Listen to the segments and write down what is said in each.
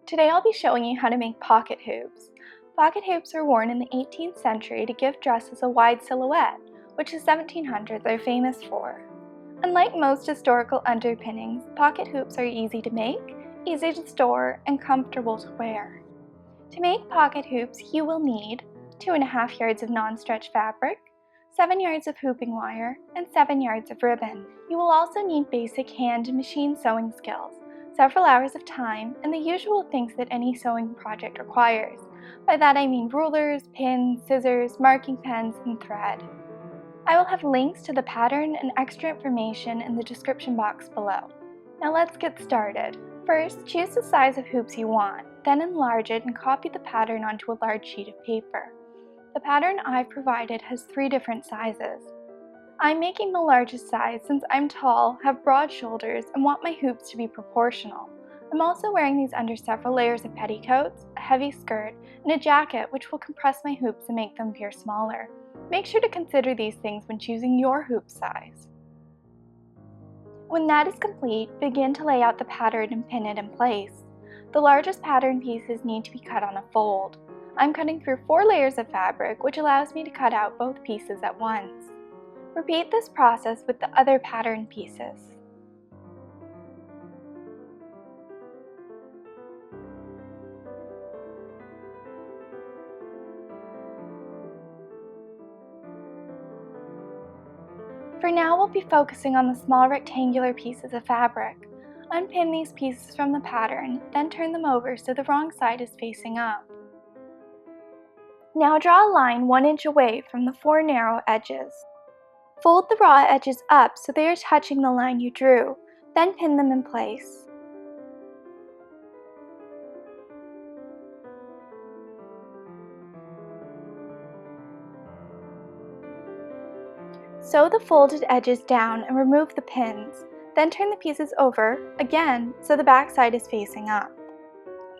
Today I'll be showing you how to make pocket hoops. Pocket hoops were worn in the 18th century to give dresses a wide silhouette, which the 1700s are famous for. Unlike most historical underpinnings, pocket hoops are easy to make, easy to store, and comfortable to wear. To make pocket hoops, you will need 2.5 yards of non-stretch fabric, 7 yards of hooping wire, and 7 yards of ribbon. You will also need basic hand and machine sewing skills, several hours of time, and the usual things that any sewing project requires. By that I mean rulers, pins, scissors, marking pens, and thread. I will have links to the pattern and extra information in the description box below. Now let's get started. First, choose the size of hoops you want, then enlarge it and copy the pattern onto a large sheet of paper. The pattern I've provided has 3 different sizes. I'm making the largest size since I'm tall, have broad shoulders, and want my hoops to be proportional. I'm also wearing these under several layers of petticoats, a heavy skirt, and a jacket which will compress my hoops and make them appear smaller. Make sure to consider these things when choosing your hoop size. When that is complete, begin to lay out the pattern and pin it in place. The largest pattern pieces need to be cut on a fold. I'm cutting through 4 layers of fabric, which allows me to cut out both pieces at once. Repeat this process with the other pattern pieces. For now, we'll be focusing on the small rectangular pieces of fabric. Unpin these pieces from the pattern, then turn them over so the wrong side is facing up. Now draw a line 1 inch away from the 4 narrow edges. Fold the raw edges up so they are touching the line you drew, then pin them in place. Sew the folded edges down and remove the pins, then turn the pieces over, again, so the back side is facing up.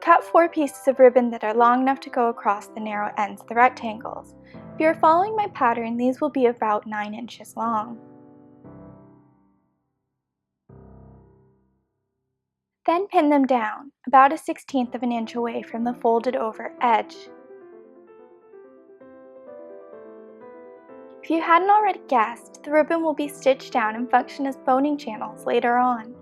Cut 4 pieces of ribbon that are long enough to go across the narrow ends of the rectangles. If you are following my pattern, these will be about 9 inches long. Then pin them down, about 1/16 of an inch away from the folded over edge. If you hadn't already guessed, the ribbon will be stitched down and function as boning channels later on.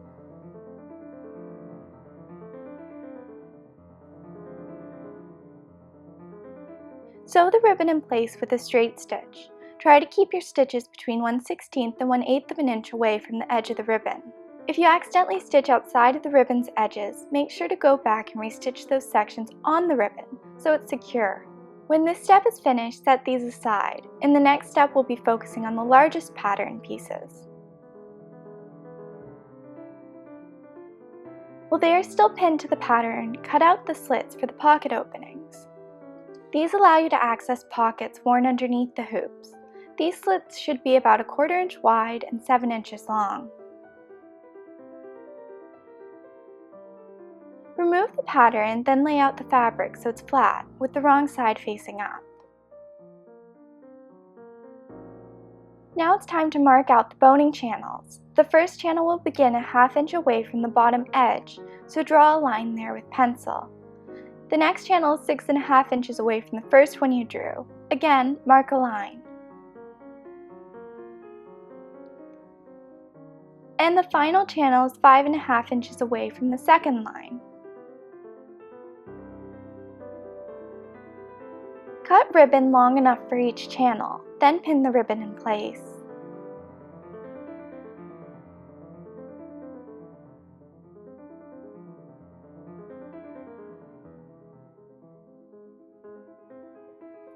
Sew the ribbon in place with a straight stitch. Try to keep your stitches between 1/16 and 1/8 of an inch away from the edge of the ribbon. If you accidentally stitch outside of the ribbon's edges, make sure to go back and restitch those sections on the ribbon so it's secure. When this step is finished, set these aside. In the next step, we'll be focusing on the largest pattern pieces. While they are still pinned to the pattern, cut out the slits for the pocket openings. These allow you to access pockets worn underneath the hoops. These slits should be about 1/4 inch wide and 7 inches long. Remove the pattern, then lay out the fabric so it's flat, with the wrong side facing up. Now it's time to mark out the boning channels. The first channel will begin 1/2 inch away from the bottom edge, so draw a line there with pencil. The next channel is 6.5 inches away from the first one you drew. Again, mark a line. And the final channel is 5.5 inches away from the second line. Cut ribbon long enough for each channel, then pin the ribbon in place.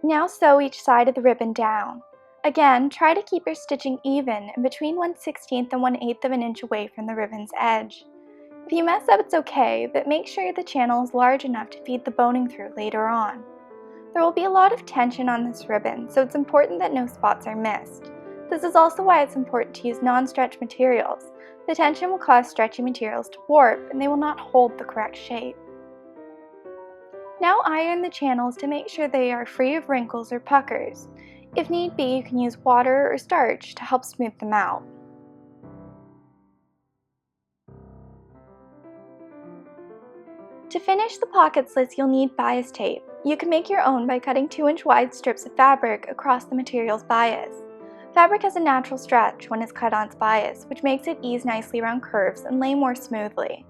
Now sew each side of the ribbon down. Again, try to keep your stitching even and between 1/16 and 1/8 of an inch away from the ribbon's edge. If you mess up, it's okay, but make sure the channel is large enough to feed the boning through later on. There will be a lot of tension on this ribbon, so it's important that no spots are missed. This is also why it's important to use non-stretch materials. The tension will cause stretchy materials to warp, and they will not hold the correct shape. Now iron the channels to make sure they are free of wrinkles or puckers. If need be, you can use water or starch to help smooth them out. To finish the pocket slits, you'll need bias tape. You can make your own by cutting 2-inch wide strips of fabric across the material's bias. Fabric has a natural stretch when it's cut on its bias, which makes it ease nicely around curves and lay more smoothly.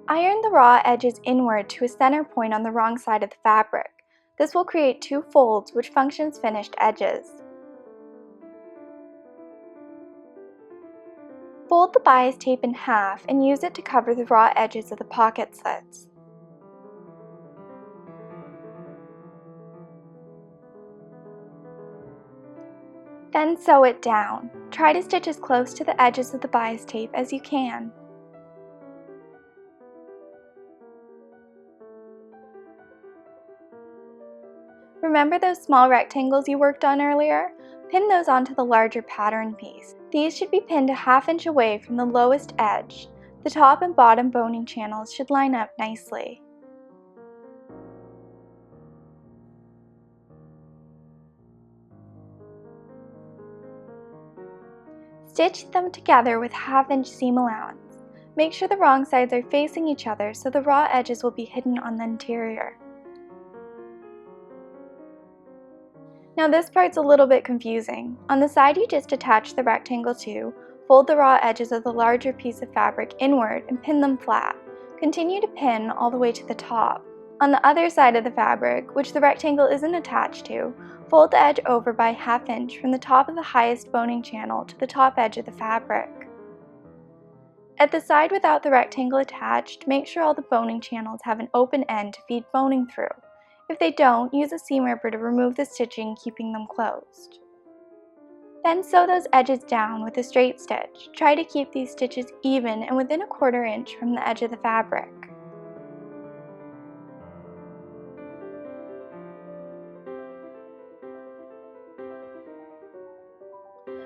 Iron the raw edges inward to a center point on the wrong side of the fabric. This will create 2 folds, which function as finished edges. Fold the bias tape in half and use it to cover the raw edges of the pocket slits. Then sew it down. Try to stitch as close to the edges of the bias tape as you can. Remember those small rectangles you worked on earlier? Pin those onto the larger pattern piece. These should be pinned a ½ inch away from the lowest edge. The top and bottom boning channels should line up nicely. Stitch them together with ½ inch seam allowance. Make sure the wrong sides are facing each other so the raw edges will be hidden on the interior. Now this part's a little bit confusing. On the side you just attach the rectangle to, fold the raw edges of the larger piece of fabric inward and pin them flat. Continue to pin all the way to the top. On the other side of the fabric, which the rectangle isn't attached to, fold the edge over by ½ inch from the top of the highest boning channel to the top edge of the fabric. At the side without the rectangle attached, make sure all the boning channels have an open end to feed boning through. If they don't, use a seam ripper to remove the stitching, keeping them closed. Then sew those edges down with a straight stitch. Try to keep these stitches even and within ½ inch from the edge of the fabric.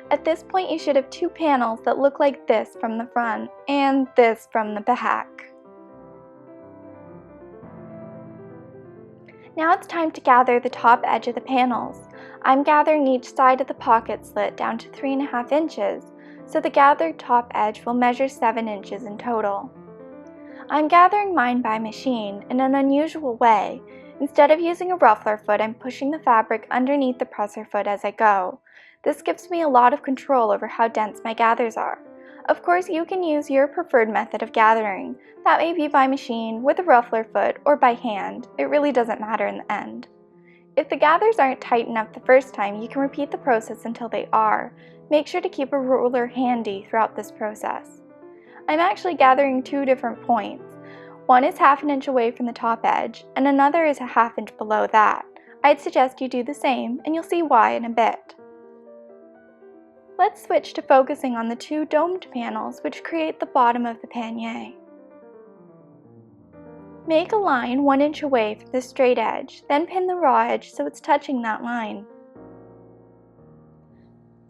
At this point, you should have 2 panels that look like this from the front and this from the back. Now it's time to gather the top edge of the panels. I'm gathering each side of the pocket slit down to 3½ inches, so the gathered top edge will measure 7 inches in total. I'm gathering mine by machine in an unusual way. Instead of using a ruffler foot, I'm pushing the fabric underneath the presser foot as I go. This gives me a lot of control over how dense my gathers are. Of course, you can use your preferred method of gathering. That may be by machine, with a ruffler foot, or by hand. It really doesn't matter in the end. If the gathers aren't tight enough the first time, you can repeat the process until they are. Make sure to keep a ruler handy throughout this process. I'm actually gathering 2 different points. One is ½ inch away from the top edge, and another is ½ inch below that. I'd suggest you do the same, and you'll see why in a bit. Let's switch to focusing on the 2 domed panels which create the bottom of the pannier. Make a line 1 inch away from the straight edge, then pin the raw edge so it's touching that line.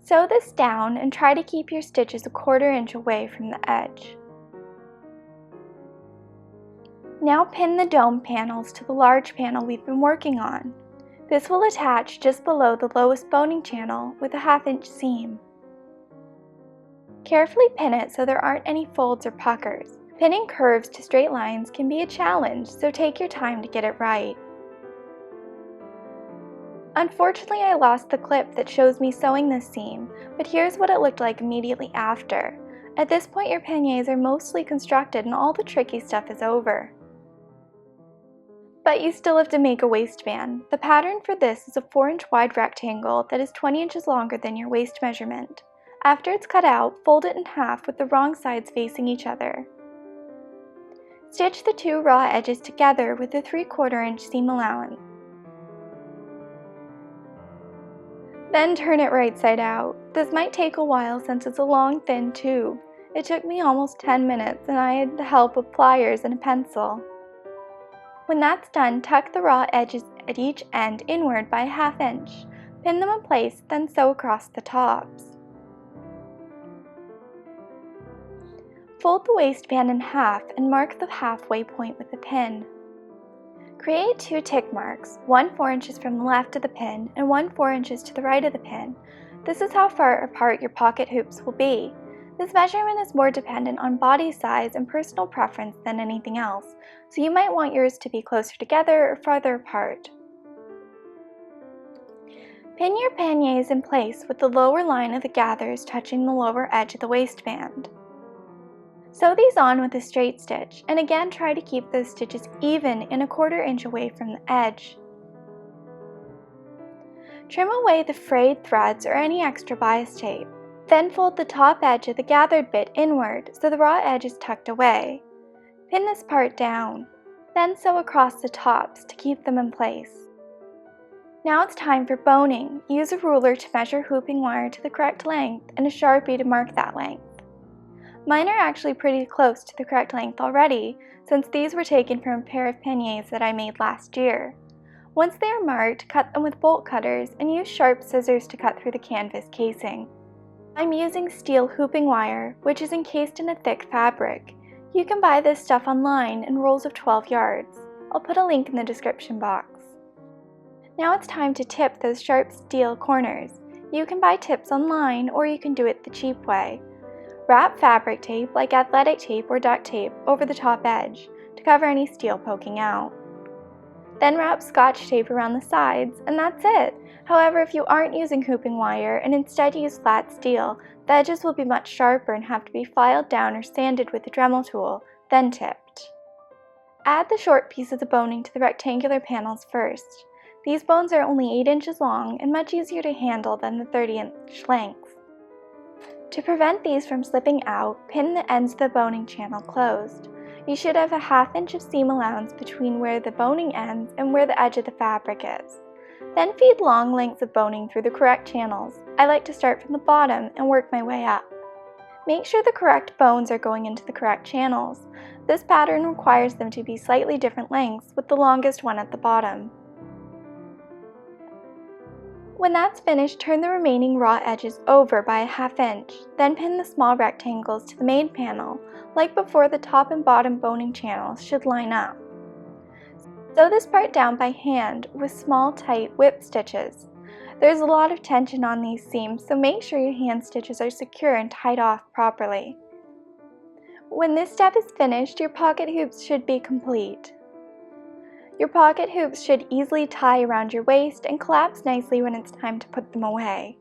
Sew this down and try to keep your stitches ½ inch away from the edge. Now pin the dome panels to the large panel we've been working on. This will attach just below the lowest boning channel with a ½ inch seam. Carefully pin it so there aren't any folds or puckers. Pinning curves to straight lines can be a challenge, so take your time to get it right. Unfortunately, I lost the clip that shows me sewing this seam, but here's what it looked like immediately after. At this point, your panniers are mostly constructed and all the tricky stuff is over. But you still have to make a waistband. The pattern for this is a 4-inch wide rectangle that is 20 inches longer than your waist measurement. After it's cut out, fold it in half with the wrong sides facing each other. Stitch the 2 raw edges together with a 3/4 inch seam allowance. Then turn it right side out. This might take a while since it's a long, thin tube. It took me almost 10 minutes and I had the help of pliers and a pencil. When that's done, tuck the raw edges at each end inward by a ½ inch. Pin them in place, then sew across the tops. Fold the waistband in half and mark the halfway point with a pin. Create 2 tick marks, one 4 inches from the left of the pin and one 4 inches to the right of the pin. This is how far apart your pocket hoops will be. This measurement is more dependent on body size and personal preference than anything else, so you might want yours to be closer together or farther apart. Pin your panniers in place with the lower line of the gathers touching the lower edge of the waistband. Sew these on with a straight stitch, and again try to keep those stitches even and 1/4 inch away from the edge. Trim away the frayed threads or any extra bias tape. Then fold the top edge of the gathered bit inward so the raw edge is tucked away. Pin this part down. Then sew across the tops to keep them in place. Now it's time for boning. Use a ruler to measure hooping wire to the correct length and a Sharpie to mark that length. Mine are actually pretty close to the correct length already, since these were taken from a pair of panniers that I made last year. Once they are marked, cut them with bolt cutters and use sharp scissors to cut through the canvas casing. I'm using steel hooping wire, which is encased in a thick fabric. You can buy this stuff online in rolls of 12 yards. I'll put a link in the description box. Now it's time to tip those sharp steel corners. You can buy tips online or you can do it the cheap way. Wrap fabric tape, like athletic tape or duct tape, over the top edge to cover any steel poking out. Then wrap Scotch tape around the sides, and that's it. However, if you aren't using hooping wire and instead use flat steel, the edges will be much sharper and have to be filed down or sanded with a Dremel tool, then tipped. Add the short pieces of boning to the rectangular panels first. These bones are only 8 inches long and much easier to handle than the 30-inch length. To prevent these from slipping out, pin the ends of the boning channel closed. You should have a 1/2 inch of seam allowance between where the boning ends and where the edge of the fabric is. Then feed long lengths of boning through the correct channels. I like to start from the bottom and work my way up. Make sure the correct bones are going into the correct channels. This pattern requires them to be slightly different lengths, with the longest one at the bottom. When that's finished, turn the remaining raw edges over by a 1/2 inch, then pin the small rectangles to the main panel. Like before, the top and bottom boning channels should line up. Sew this part down by hand with small, tight whip stitches. There's a lot of tension on these seams, so make sure your hand stitches are secure and tied off properly. When this step is finished, your pocket hoops should be complete. Your pocket hoops should easily tie around your waist and collapse nicely when it's time to put them away.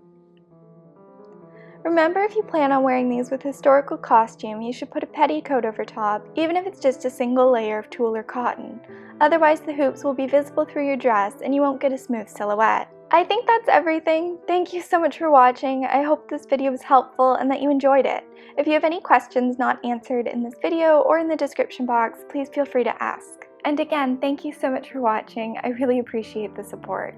Remember, if you plan on wearing these with historical costume, you should put a petticoat over top, even if it's just a single layer of tulle or cotton. Otherwise, the hoops will be visible through your dress and you won't get a smooth silhouette. I think that's everything. Thank you so much for watching. I hope this video was helpful and that you enjoyed it. If you have any questions not answered in this video or in the description box, please feel free to ask. And again, thank you so much for watching. I really appreciate the support.